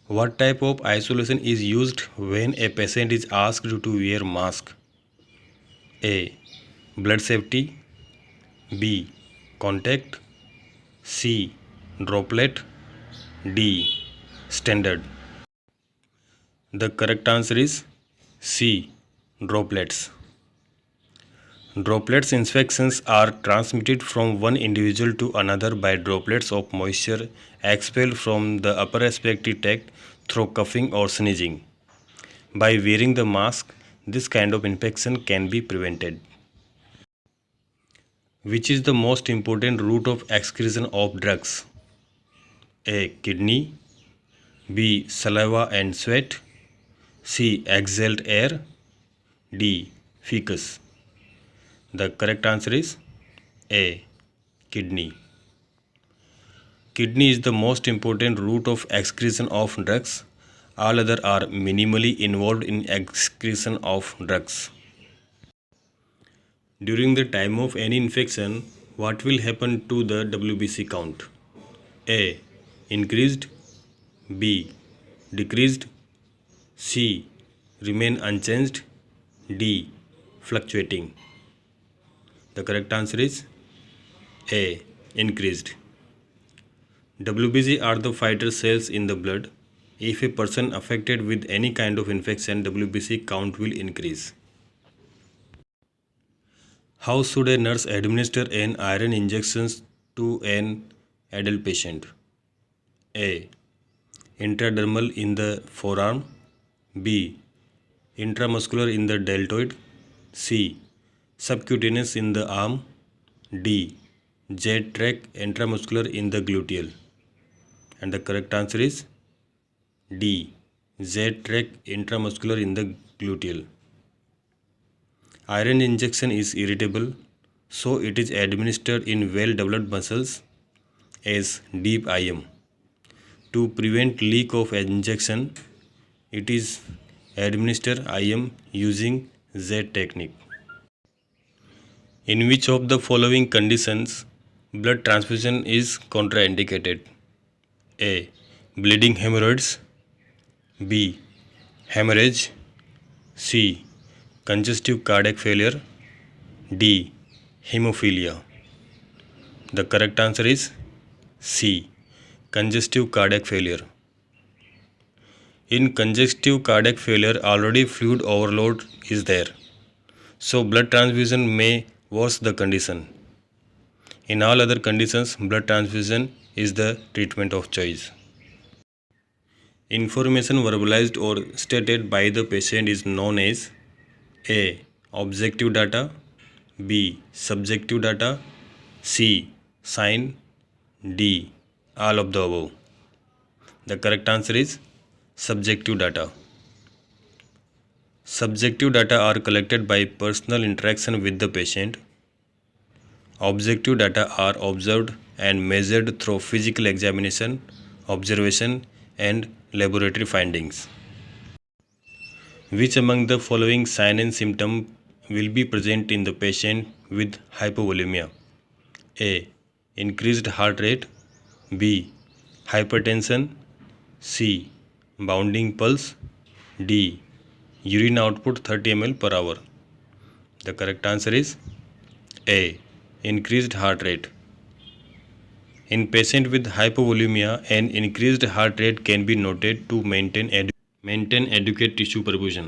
What type of isolation is used when a patient is asked to wear mask? A. Blood safety. B. Contact. C. Droplet. D. Standard. The correct answer is C. Droplets. Droplets infections are transmitted from one individual to another by droplets of moisture expelled from the upper respiratory tract through coughing or sneezing. By wearing the mask, this kind of infection can be prevented. Which is the most important route of excretion of drugs? A. Kidney. B. Saliva and sweat. C. Exhaled air. D. Fecus. The correct answer is A. Kidney. Kidney is the most important route of excretion of drugs. All other are minimally involved in excretion of drugs. During the time of any infection, what will happen to the WBC count? A. Increased. B. Decreased. C. Remain unchanged. D. Fluctuating. The correct answer is A. Increased. WBC are the fighter cells in the blood. If a person affected with any kind of infection, WBC count will increase. How should a nurse administer an iron injection to an adult patient? A. Intradermal in the forearm. B. Intramuscular in the deltoid. C. Subcutaneous in the arm. D. Z-track intramuscular in the gluteal. And the correct answer is D. Z-track intramuscular in the gluteal. Iron injection is irritable, so it is administered in well-developed muscles as deep IM. To prevent leak of injection, it is administered IM using Z technique. In which of the following conditions blood transfusion is contraindicated? A. Bleeding hemorrhoids. B. Hemorrhage. C. Congestive cardiac failure. D. Hemophilia. The correct answer is C. Congestive cardiac failure. In congestive cardiac failure, already fluid overload is there, so blood transfusion may worsen the condition. In all other conditions, blood transfusion is the treatment of choice. Information verbalized or stated by the patient is known as A. Objective data. B. Subjective data. C. Sign. D. All of the above. The correct answer is subjective data. Subjective data are collected by personal interaction with the patient. Objective data are observed and measured through physical examination, observation, and laboratory findings. Which among the following sign and symptom will be present in the patient with hypovolemia? A. Increased heart rate. B. Hypertension. C. Bounding pulse. D. Urine output 30 ml per hour. The correct answer is A. Increased heart rate. In patient with hypovolemia, an increased heart rate can be noted to maintain adequate tissue perfusion.